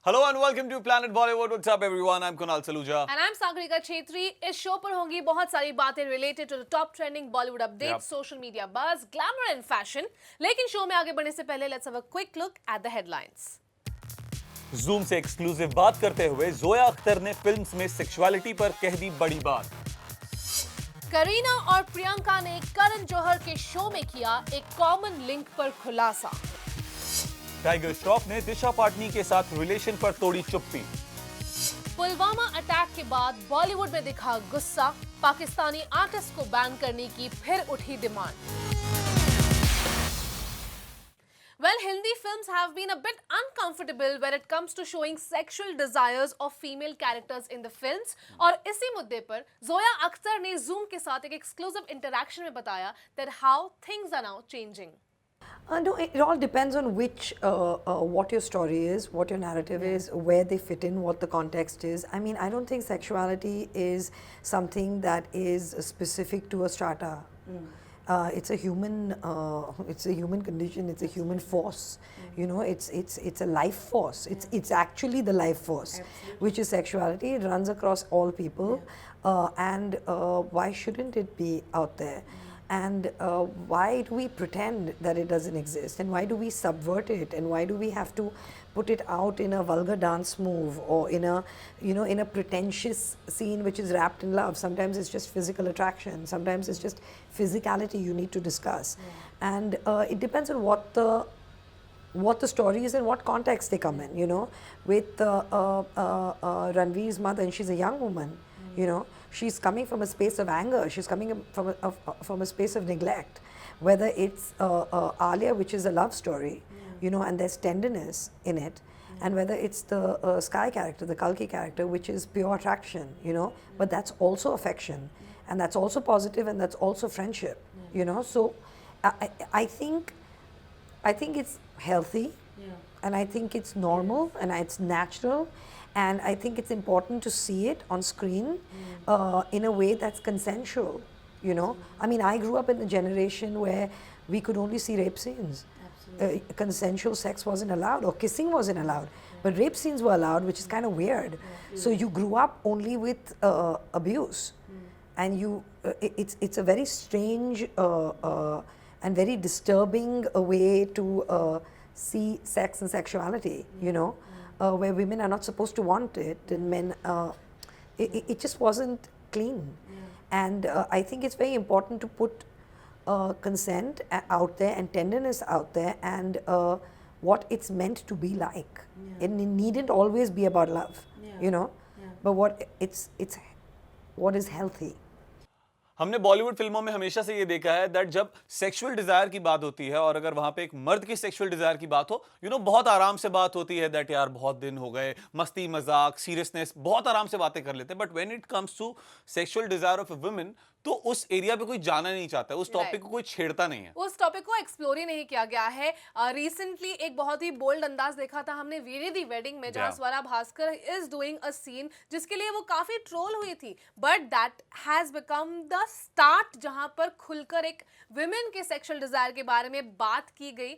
Hello and welcome to Planet Bollywood. What's up everyone? I'm Kunal Saluja. And I'm Sagarika Chetri. इस show पर होंगी बहुत सारी बातें related to the top trending Bollywood updates, social media buzz, glamour and fashion. लेकिन show में आगे बढ़ने से पहले let's have a quick look at the headlines. Zoom से एक्सक्लूसिव बात करते हुए जोया अख्तर ने फिल्म्स में सेक्सुअलिटी पर कह दी बड़ी बात. करीना और प्रियंका ने करण जौहर के शो में किया एक कॉमन लिंक पर खुलासा. टाइगर श्रॉफ ने दिशा पाटनी के साथ रिलेशन पर तोड़ी चुप्पी. पुलवामा अटैक के बाद बॉलीवुड में दिखा गुस्सा. पाकिस्तानी आर्टिस्ट को बैन करने की फिर उठी demand. Well, Hindi films have been a bit uncomfortable when it comes to showing sexual desires of female characters in the films. और इसी मुद्दे पर जोया अख्तर ने Zoom के साथ एक exclusive interaction में बताया that how things are now changing. No, it all depends on what your story is, what your narrative is, where they fit in, what the context is. I mean, I don't think sexuality is something that is specific to a strata. It's a human condition. It's a human force. You know, it's a life force. It's actually the life force, which is sexuality. It runs across all people, and why shouldn't it be out there? And why do we pretend that it doesn't exist, and why do we subvert it, and why do we have to put it out in a vulgar dance move or in a in a pretentious scene which is wrapped in love? Sometimes it's just physical attraction, sometimes it's just physicality you need to discuss. And it depends on what the story is and what context they come in. You know, with Ranveer's mother, and she's a young woman, you know, she's coming from a space of anger, she's coming from a space of neglect, whether it's Alia, which is a love story, you know, and there's tenderness in it, and whether it's the Sky character, the Kalki character, which is pure attraction, you know, but that's also affection, and that's also positive, and that's also friendship, you know. So I think it's healthy, and I think it's normal, and it's natural. And I think it's important to see it on screen in a way that's consensual, you know. I mean, I grew up in a generation where we could only see rape scenes. Consensual sex wasn't allowed, or kissing wasn't allowed. But rape scenes were allowed, which is kind of weird. So you grew up only with abuse. And it's a very strange and very disturbing way to see sex and sexuality, you know. Where women are not supposed to want it, and men, it just wasn't clean. And I think it's very important to put consent out there and tenderness out there, and what it's meant to be like. It needn't always be about love, you know, but what is healthy. हमने बॉलीवुड फिल्मों में हमेशा से ये देखा है that जब sexual desire की बात होती है और अगर वहां पे एक मर्द की सेक्सुअल डिजायर की बात हो, यू नो, बहुत आराम से बात होती है दैट यार बहुत दिन हो गए, मस्ती मजाक सीरियसनेस, बहुत आराम से बातें कर लेते हैं. But when it comes to sexual desire of a woman, तो उस एरिया पे कोई जाना नहीं चाहता, उस टॉपिक को कोई छेड़ता नहीं है, उस टॉपिक को एक्सप्लोर ही नहीं किया गया है. रिसेंटली एक बहुत ही बोल्ड अंदाज देखा था हमने वीरे दी वेडिंग में, जहां Swara Bhaskar is doing a scene जिसके लिए वो काफी ट्रोल हुई थी. But that has become the start जहां पर खुलकर एक विमेन के सेक्सुअल डिजायर के बारे में बात की गई.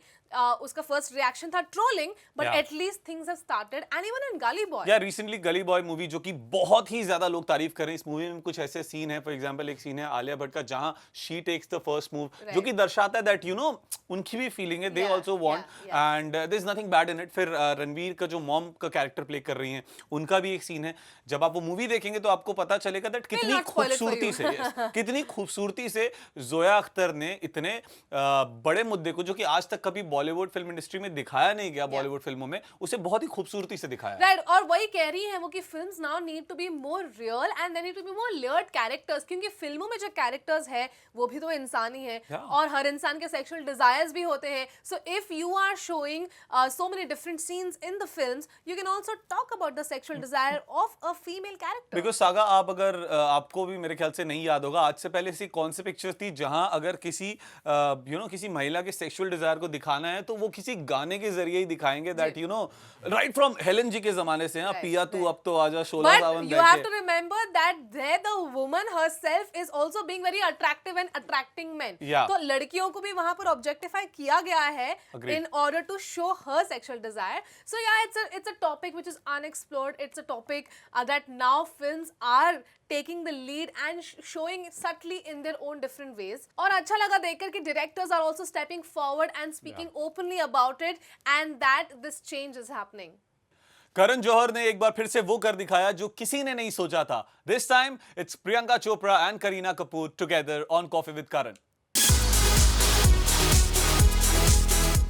उसका फर्स्ट रिएक्शन था trolling, but at least things have started. And even in Gully Boy, या रिसेंटली गली बॉय मूवी, जो कि बहुत ही ज्यादा लोग तारीफ कर रहे हैं. इस मूवी में कुछ ऐसे सीन है, फॉर एग्जांपल एक सीन है आलिया भट्ट का जहां she takes the first move, जो कि दर्शाता है दैट यू नो उनकी भी फीलिंग है, they also want, and there is nothing bad in it. फिर रणवीर का जो मॉम का कैरेक्टर प्ले कर रही हैं, उनका भी एक सीन है. जब आप वो मूवी देखेंगे तो आपको पता चलेगा दैट कितनी खूबसूरती से जोया अख्तर ने इतने बड़े मुद्दे को, जो कि आज तक कभी बॉलीवुड फिल्म इंडस्ट्री में दिखाया नहीं गया, बॉलीवुड फिल्मों में, उसे बहुत ही खूबसूरती से दिखाया. राइट, और वही कह रही है वो कि films now need to be more real and they need to be more layered characters, क्योंकि फिल्मों में जो कैरेक्टर्स है वो भी तो इंसान ही है, और हर इंसान के सेक्सुअल डिजायर्स भी होते हैं. So if you are showing so many different scenes in the films, you can also talk about the sexual desire of a female character. Because Saga, आप अगर आपको भी मेरे ख्याल से नहीं याद होगा, आज से पहले ऐसी कौन सी पिक्चर थी जहां अगर किसी किसी महिला के सेक्सुअल डिजायर को दिखाना है तो वो किसी गाने के जरिए ही दिखाएंगे, that you know, right from Helen ji के जमाने से, पिया तू अब तो आजा, शोला सावन. But you have to remember that there the woman herself is also being very attractive and attracting men. Yeah. तो लड़कियों को भी वहां पर objectify किया गया है Agreed. in order to show her sexual desire. So yeah, it's a topic which is unexplored. It's a topic that now films are taking the lead and showing it subtly in their own different ways. और अच्छा लगा देखकर कि directors are also stepping forward and speaking openly about it, and that this change is happening. Karan Johar ने एक बार फिर से वो कर दिखाया जो किसी ने नहीं सोचा था. This time it's Priyanka Chopra and Kareena Kapoor together on coffee with Karan.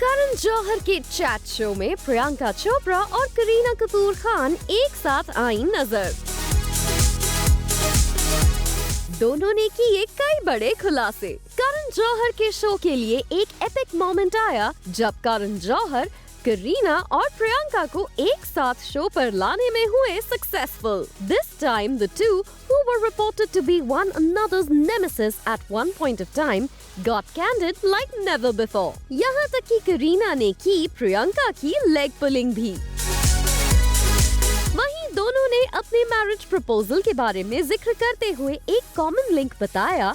Karan Johar के चैट शो में प्रियंका चोपड़ा और करीना कपूर खान एक साथ आई नजर. दोनों ने किए कई बड़े खुलासे. करण जौहर के शो के लिए एक एपिक मोमेंट आया जब करण जौहर करीना और प्रियंका को एक साथ शो पर लाने में हुए successful. This time the two, who were reported to be one another's nemesis at one point of time, got candid like never before. यहाँ तक कि करीना ने की प्रियंका की लेग पुलिंग भी. वहीं दोनों ने अपने मैरिज प्रपोजल के बारे में जिक्र करते हुए एक कॉमन लिंक बताया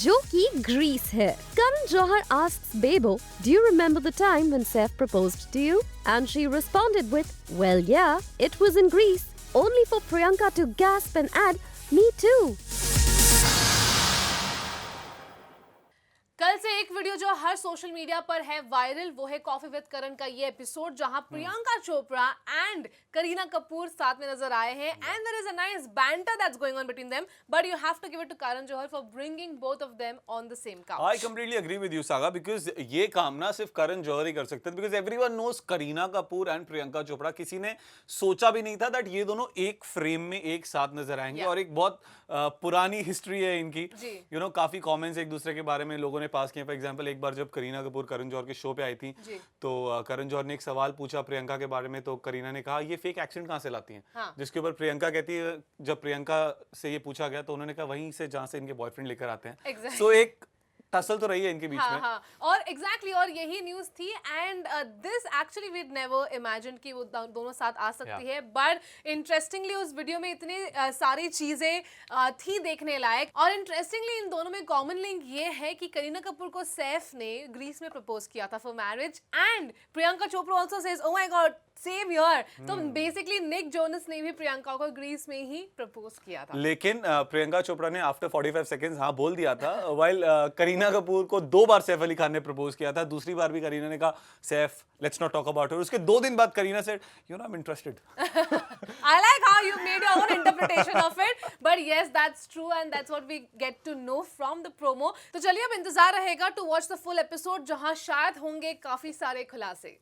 जो कि ग्रीस है. Karan Johar asks Bebo, "Do you remember the time when Saif proposed to you?" And she responded with, "Well, yeah, it was in Greece." Only for Priyanka to gasp and add, "Me too." कल से एक video जो हर social media पर है viral, वो है coffee with करण का ये एपिसोड जहां प्रियंका चोपड़ा एंड करीना कपूर साथ में नजर आए हैं. And there is a nice banter that's going on between them, but you have to give it to Karan Johar for bringing both of them on the same couch. I completely agree with you Saga, because ये काम ना सिर्फ करण जौहर ही कर सकते हैं, because everyone knows Kareena Kapoor and Priyanka Chopra. किसी ने सोचा भी नहीं था दैट ये दोनों एक फ्रेम में एक साथ नजर आएंगे. और एक बहुत पुरानी हिस्ट्री है इनकी. यू नो काफी कमेंट्स एक दूसरे के बारे में लोगों ने पास किए. फॉर एग्जांपल एक बार जब करीना कपूर करण जौहर के शो पे आई थी तो करण जौहर ने एक सवाल पूछा प्रियंका के बारे में, तो करीना ने कहा ये फेक एक्सेंट कहाँ से लाती हैं. जिसके ऊपर प्रियंका कहती है, जब प्रियंका से ये पूछा गया तो उन्होंने कहा वहीं से जहाँ से इनके बॉयफ्रेंड लेकर आते हैं. सो एक टसल तो रही है इनके बीच में. हाँ. और एग्जैक्टली और यही न्यूज थी. And this actually we never imagine कि वो दोनों साथ आ सकती है. बट इंटरेस्टिंगली उस वीडियो में इतनी सारी चीजें थी देखने लायक. और इंटरेस्टिंगली इन दोनों में कॉमन लिंक ये है कि करीना कपूर को सैफ ने ग्रीस में प्रपोज किया था for marriage, and Priyanka Chopra also says oh my God same year. तो बेसिकली निक जोनस ने भी प्रियंका को ग्रीस में ही प्रपोज किया था. लेकिन प्रियंका चोपड़ा ने आफ्टर 45 सेकंड्स हाँ बोल दिया था, व्हाइल करीना कपूर को 2 बार सैफ अली खान ने प्रपोज किया था. दूसरी बार भी करीना ने कहा Saif let's not talk about her. उसके 2 दिन बाद Kareena said you know I am interested. I like how you made your own interpretation of it, but yes, that's true and that's what we get to know from the promo. तो चलिए अब इंतजार रहेगा to watch the full episode जहां शायद होंगे काफी सारे खुलासे.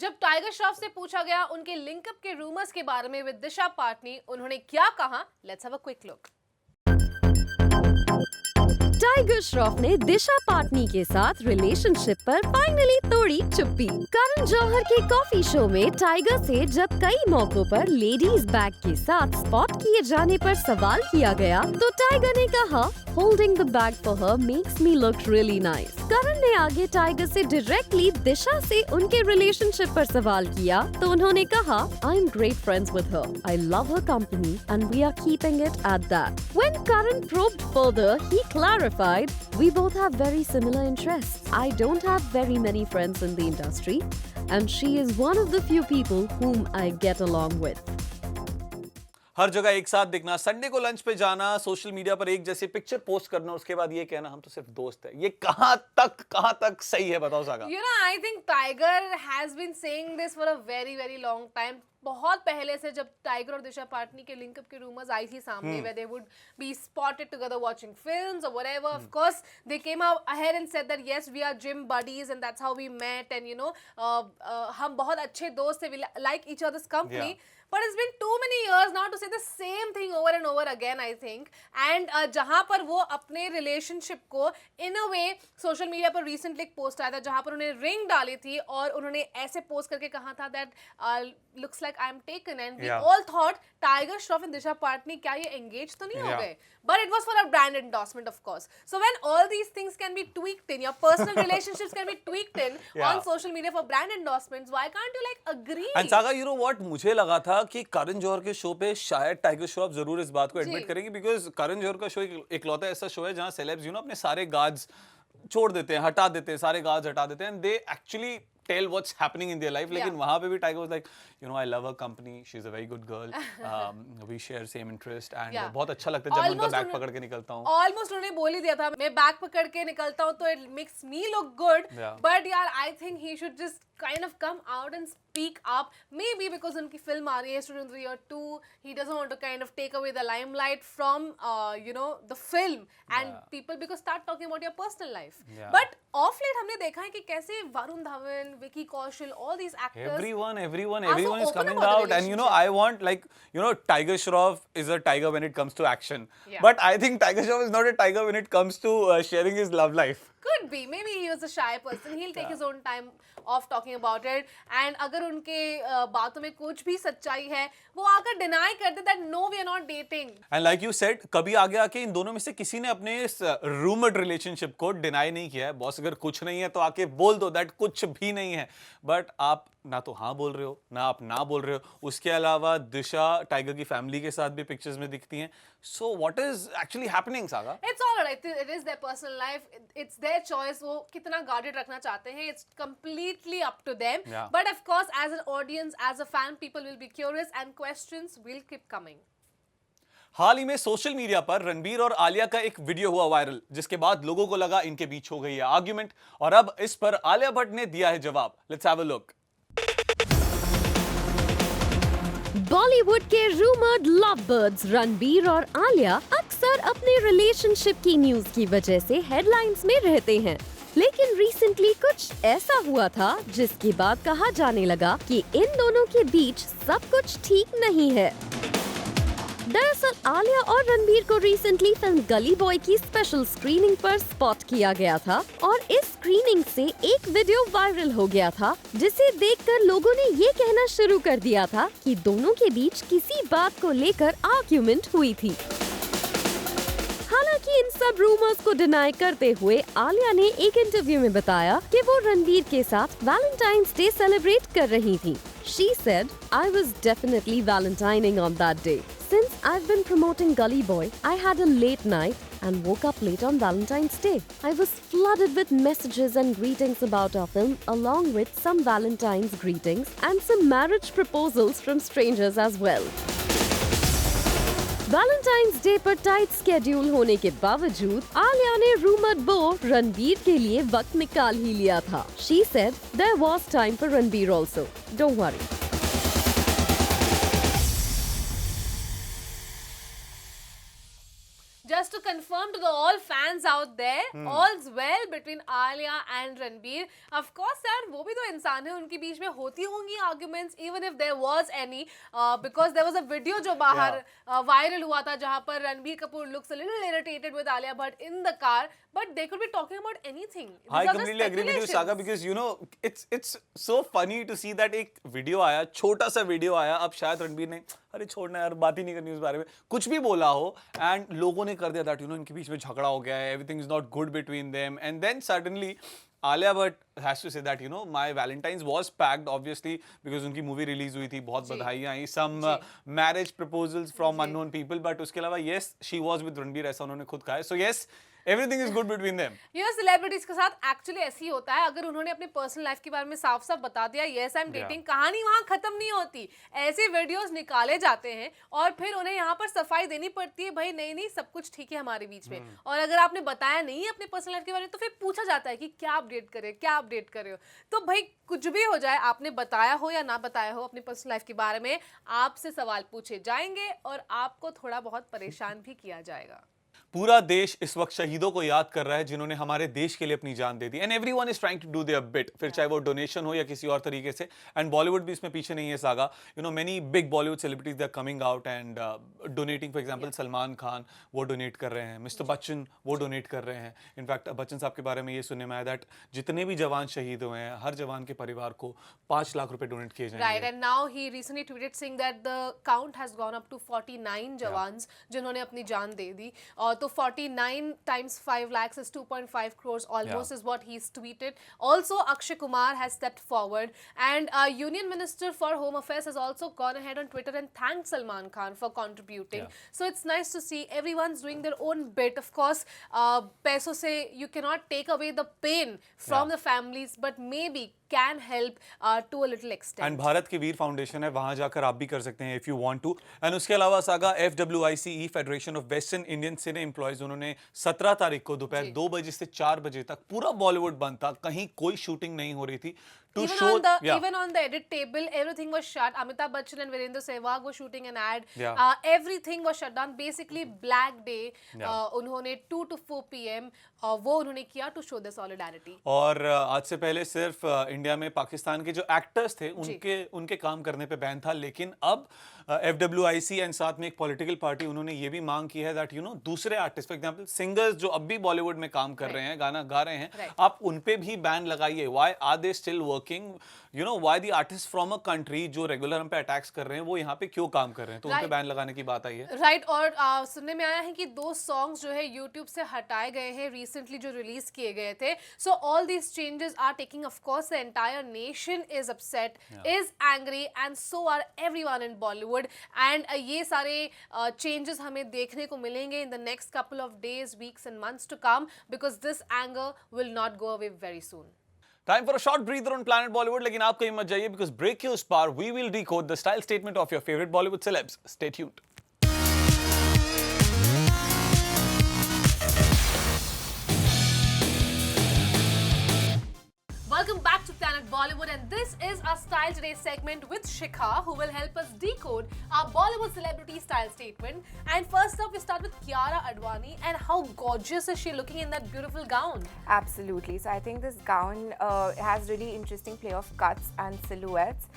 जब टाइगर श्रॉफ से पूछा गया उनके लिंकअप के रूमर्स के बारे में विद दिशा पाटनी, उन्होंने क्या कहा, let's have a quick look. Tiger Shroff ने दिशा पाटनी के साथ रिलेशनशिप पर फाइनली तोड़ी चुप्पी. करण जौहर के कॉफी शो में टाइगर से जब कई मौकों पर लेडीज बैग के साथ स्पॉट किए जाने पर सवाल किया गया तो टाइगर ने कहा holding the bag for her makes me look really nice. Karan ने आगे टाइगर से डायरेक्टली दिशा से उनके रिलेशनशिप पर सवाल किया तो उन्होंने कहा I am great friends with her, I love her company and we are keeping it at that. When Karan probed further, he clarified, we both have very similar interests. I don't have very many friends in the industry and she is one of the few people whom I get along with. हर जगह एक साथ दिखना, Sunday को lunch पे जाना, social media पर एक जैसे पिक्चर पोस्ट करना, उसके बाद ये कहना हम तो सिर्फ दोस्त हैं, ये कहाँ तक सही है बताओ saga. You know, I think Tiger has been saying this for a very very long time. बहुत पहले से जब टाइगर और दिशा पाटनी के लिंकअप के रूमर्स आई थी सामने, where they would be spotted together watching films or whatever. Of course, they came out ahead and said that yes, we are gym buddies and that's how we met, and you know, हम बहुत अच्छे दोस्त थे, we like each other's company. Yeah. But it's been too many years now to say the same thing over and over again, I think. And जहाँ पर वो अपने relationship को in a way social media पर recently एक post आया था जहाँ पर उन्हें ring डाली थी और उन्होंने ऐसे post करके कहा था that looks like I am taken, and we all thought Tiger Shroff and Disha Patani क्या ये engaged तो नहीं हो गए? But it was for a brand endorsement, of course. So when all these things can be tweaked in, your personal relationships can be tweaked in on social media for brand endorsements, why can't you like agree? And Saga, you know what? मुझे लगा था लगा कि करण जौहर के show पे शायद tiger Shroff जरूर इस बात को एडमिट करेंगे, बिकॉज करण जौहर का शो इकलौता ऐसा शो है जहां सेलेब्स अपने सारे गार्ड्स छोड़ देते हैं, हटा देते हैं, सारे गार्ड्स हटा देते हैं, and they actually tell what's happening in their life. लेकिन वहां पे भी Tiger was like I love her company, she is a very good girl, we share same interest, and बहुत अच्छा लगता है जब मैं उनका बैग पकड़ के निकलता हूँ. ऑलमोस्ट उन्होंने बोल ही दिया था, मैं बैग पकड़ के निकलता हूँ तो it makes me look good, but यार I think he should just kind of come out and speak up, maybe because उनकी फिल्म आ रही है Student 3 or 2, he doesn't want to kind of take away the limelight from the film and people because start talking about your personal life. But off late हमने देखा है कि कैसे Varun Dhawan, Vicky Kaushal, all these actors, everyone so is open coming about the out, and I want Tiger Shroff is a tiger when it comes to action, but I think Tiger Shroff is not a tiger when it comes to sharing his love life. Could be, maybe he was a shy person, he'll take his own time of talking about it, and अगर उनके बातों में कुछ भी सच्चाई है वो आकर डिनाई करते that no we are not dating. And like you said, कभी आगे आके इन दोनों में से किसी ने अपने इस रूमर्ड रिलेशनशिप को डिनाई नहीं किया है. बॉस अगर कुछ नहीं है तो आके बोल दो दैट कुछ भी नहीं है, बट आप ना तो हाँ बोल रहे हो ना आप ना बोल रहे हो. उसके अलावा दिशा टाइगर की फैमिली के साथ भी पिक्चर्स में दिखती हैं. So what is actually happening saga? It's all right, it is their personal life, it's their choice, वो कितना guarded रखना चाहते हैं, it's completely up to them. But of course as an audience, as a fan, people will be curious and questions will keep coming. हाल ही में social media पर रणबीर और आलिया का एक वीडियो हुआ वायरल, जिसके बाद लोगों को लगा इनके बीच हो गई है आर्ग्यूमेंट, और अब इस पर आलिया भट्ट ने दिया है जवाब. Let's have a look. Bollywood के रूमर्ड लवबर्ड्स रणबीर और आलिया अक्सर अपने रिलेशनशिप की न्यूज की वजह से हेडलाइंस में रहते हैं, लेकिन रिसेंटली कुछ ऐसा हुआ था जिसके बाद कहा जाने लगा कि इन दोनों के बीच सब कुछ ठीक नहीं है. दरअसल आलिया और रणबीर को रिसेंटली फिल्म गली बॉय की स्पेशल स्क्रीनिंग पर स्पॉट किया गया था, और इस स्क्रीनिंग से एक वीडियो वायरल हो गया था जिसे देखकर लोगों ने ये कहना शुरू कर दिया था कि दोनों के बीच किसी बात को लेकर आर्ग्यूमेंट हुई थी. हालांकि इन सब रूमर्स को डिनाई करते हुए आलिया ने एक इंटरव्यू में बताया कि वो रणबीर के साथ वैलेंटाइन्स डे सेलिब्रेट कर रही थी. She said, I was definitely valentining on that day. Since I've been promoting Gully Boy, I had a late night and woke up late on Valentine's Day. I was flooded with messages and greetings about our film, along with some Valentine's greetings and some marriage proposals from strangers as well. Valentine's day पर tight schedule होने के बावजूद आलिया ने rumoured बो रणबीर के लिए वक्त निकाल ही लिया था. She said there was time for Ranbir also. Don't worry. Just to confirm to the all fans out there, all's well between Alia and Ranbir. Of course, यार वो भी तो इंसान है, उनके बीच में होती होंगी arguments, even if there was any, because there was a video जो बाहर viral हुआ था जहाँ पर Ranbir Kapoor looks a little irritated with Alia Bhatt in the car, but they could be talking about anything. I completely agree with you, Saga, because it's so funny to see that एक video आया, छोटा सा video आया, अब शायद रणबीर ने अरे छोड़ना यार, बात ही नहीं करनी उस बारे में, कुछ भी बोला हो, एंड लोगों ने कर दिया दैट इनके बीच में झगड़ा हो गया है, everything is not good between them, and then suddenly Alia Bhatt has to say that my Valentine's was packed obviously because उनकी मूवी रिलीज हुई थी, बहुत बधाइयाँ आई, some marriage proposals from unknown people, but उसके अलावा yes she was with Ranbir, ऐसा उन्होंने खुद कहा है. So yes, everything is good between them. Celebrities के साथ एक्चुअली ऐसे ही होता है, अगर उन्होंने अपनी पर्सनल लाइफ के बारे में साफ साफ बता दिया yes I'm dating, कहानी वहाँ खत्म नहीं होती. ऐसे वीडियोस निकाले जाते हैं और फिर उन्हें यहाँ पर सफाई देनी पड़ती है, भाई नहीं सब कुछ ठीक है हमारे बीच में, और अगर आपने बताया नहीं है अपने पर्सनल लाइफ के बारे में तो फिर पूछा जाता है कि क्या अपडेट करे हो. तो भाई कुछ भी हो जाए, आपने बताया हो या ना बताया हो अपनी पर्सनल लाइफ के बारे में, आपसे सवाल पूछे जाएंगे और आपको थोड़ा बहुत परेशान भी किया जाएगा. पूरा देश इस वक्त शहीदों को याद कर रहा है जिन्होंने हमारे देश के लिए अपनी जान दे दी, and everyone is trying to do their bit, फिर चाहे वो डोनेशन हो या किसी और तरीके से, एंड बॉलीवुड भी इसमें पीछे नहीं है Saga. Many big Bollywood celebrities they are coming out and donating. For example Salman Khan वो डोनेट कर रहे हैं, मिस्टर बच्चन वो डोनेट कर रहे हैं. इनफैक्ट बच्चन साहब के बारे में ये सुनने में आया दैट जितने भी जवान शहीद हुए हैं हर जवान के परिवार को 5 लाख रुपए डोनेट किए जाएंगे. Right, and now he recently tweeted saying that the count has gone up to 49 jawans जिन्होंने अपनी जान दे दी. तो So 49 times 5 lakhs is 2.5 crores almost is what he's tweeted. Also, Akshay Kumar has stepped forward, and Union Minister for Home Affairs has also gone ahead on Twitter and thanked Salman Khan for contributing. So it's nice to see everyone's doing their own bit. Of course, पैसों से you cannot take away the pain from the families, but maybe can help to a little extent. And Bharat की वीर foundation है, वहां जाकर आप भी कर सकते हैं if you want to. And उसके अलावा saga FWICE federation of western Indian cine employees, उन्होंने 17 तारीख को दोपहर 2 बजे से 4 बजे तक पूरा बॉलीवुड बंद था, कहीं कोई शूटिंग नहीं हो रही थी. Even on the edit table, everything was shut. Amitabh Bachchan and Virendra Sehwag were shooting an ad. Everything was shut down. Basically, Black Day. उन्होंने 2 to 4 p.m. वो उन्होंने किया to show the solidarity. और आज से पहले सिर्फ इंडिया में पाकिस्तान के जो एक्टर्स थे उनके काम करने पे बैन था, लेकिन अब FWIC एंड साथ में एक पॉलिटिकल पार्टी, उन्होंने ये भी मांग की है दैट दूसरे आर्टिस्ट, फॉर एग्जांपल सिंगर्स जो अब भी बॉलीवुड में काम कर रहे हैं, गाना गा रहे हैं, आप उन पे भी बैन लगाइए. Why are they still working? Why the artist from a country जो रेगुलर हम पे अटैक्स कर रहे हैं, वो यहाँ पे क्यों काम कर रहे हैं? तो उन पे बैन लगाने की बात आई है. राइट. और सुनने में आया है कि 2 सॉन्ग्स जो है यूट्यूब से हटाए गए हैं रिसेंटली, जो रिलीज किए गए थे. So all these changes are taking, of course the entire nation is upset, is angry, and so are everyone in Bollywood. And ये सारे चेंजेस हमें देखने को मिलेंगे in the next couple of days, weeks and months to come, because this anger will not go away very soon. Time for a short breather on Planet Bollywood, लेकिन आप कहीं मत जाइए, because break your spar, we will decode the style statement of your favorite Bollywood celebs. Stay tuned. Welcome back to Planet Bollywood, and this is our Style Today segment with Shikha, who will help us decode our Bollywood celebrity style statement. And first up, we start with Kiara Advani, and how gorgeous is she looking in that beautiful gown? Absolutely. So I think this gown has really interesting play of cuts and silhouettes.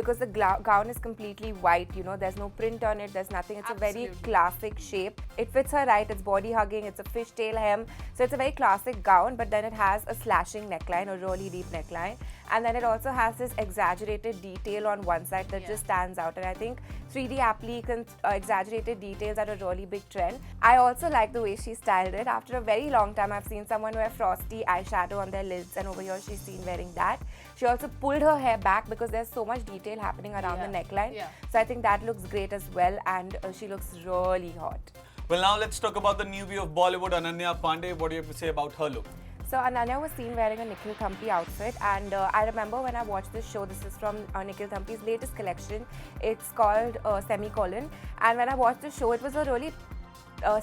Because the gown is completely white. There's no print on it. There's nothing. It's a very classic shape. It fits her right. It's body hugging. It's a fishtail hem. So it's a very classic gown, but then it has a slashing neckline, a really deep neckline, and then it also has this exaggerated detail on one side that just stands out. And I think 3D applique and exaggerated details are a really big trend. I also like the way she styled it. After a very long time, I've seen someone wear frosty eyeshadow on their lids, and over here she's seen wearing that. She also pulled her hair back because there's so much detail happening around the neckline. So I think that looks great as well, and she looks really hot. Well, now let's talk about the newbie of Bollywood, Ananya Pandey. What do you have to say about her look? So Ananya was seen wearing a Nikhil Thampi outfit, and I remember when I watched this show, this is from Nikhil Thampi's latest collection. It's called Semicolon, and when I watched the show, it was a really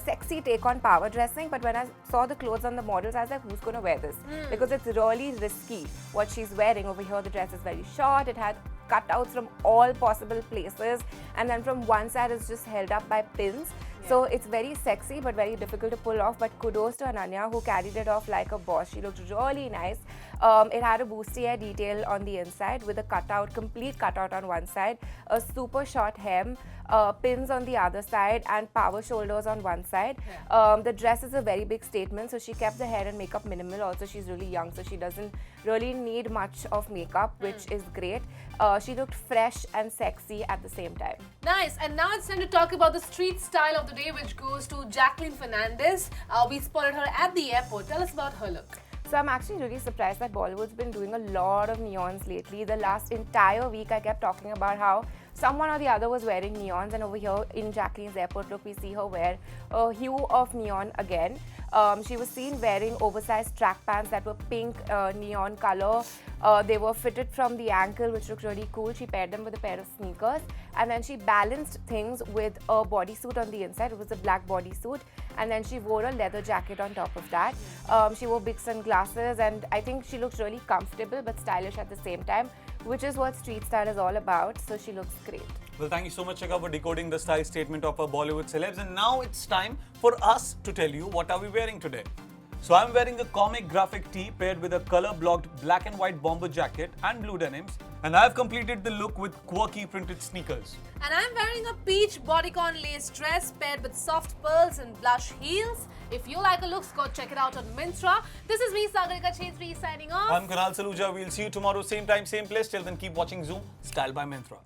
sexy take on power dressing, but when I saw the clothes on the models, I was like, who's going to wear this? Because it's really risky what she's wearing. Over here, the dress is very short, it had cutouts from all possible places, and then from one side it's just held up by pins. So it's very sexy but very difficult to pull off, but kudos to Ananya who carried it off like a boss. She looked really nice. It had a bustier detail on the inside with a cutout, complete cutout on one side, a super short hem, pins on the other side, and power shoulders on one side. The dress is a very big statement, so she kept the hair and makeup minimal. Also, she's really young, so she doesn't really need much of makeup, which is great. She looked fresh and sexy at the same time. Nice. And now it's time to talk about the street style of the day, which goes to Jacqueline Fernandez. We spotted her at the airport. Tell us about her look. So I'm actually really surprised that Bollywood's been doing a lot of neons lately. The last entire week I kept talking about how someone or the other was wearing neons, and over here in Jacqueline's airport look, we see her wear a hue of neon again. She was seen wearing oversized track pants that were pink neon color. They were fitted from the ankle, which looked really cool. She paired them with a pair of sneakers, and then she balanced things with a bodysuit on the inside. It was a black bodysuit, and then she wore a leather jacket on top of that. She wore big sunglasses, and I think she looked really comfortable but stylish at the same time, which is what street style is all about. So she looks great. Well, thank you so much, Shikha, for decoding the style statement of our Bollywood celebs. And now it's time for us to tell you what are we wearing today. So I'm wearing a comic graphic tee paired with a color-blocked black and white bomber jacket and blue denims. And I've completed the look with quirky printed sneakers. And I'm wearing a peach bodycon lace dress paired with soft pearls and blush heels. If you like a looks, go check it out on Myntra. This is me, Sagarika Chetri, signing off. I'm Kunal Saluja. We'll see you tomorrow, same time, same place. Till then, keep watching Zoom, Style by Myntra.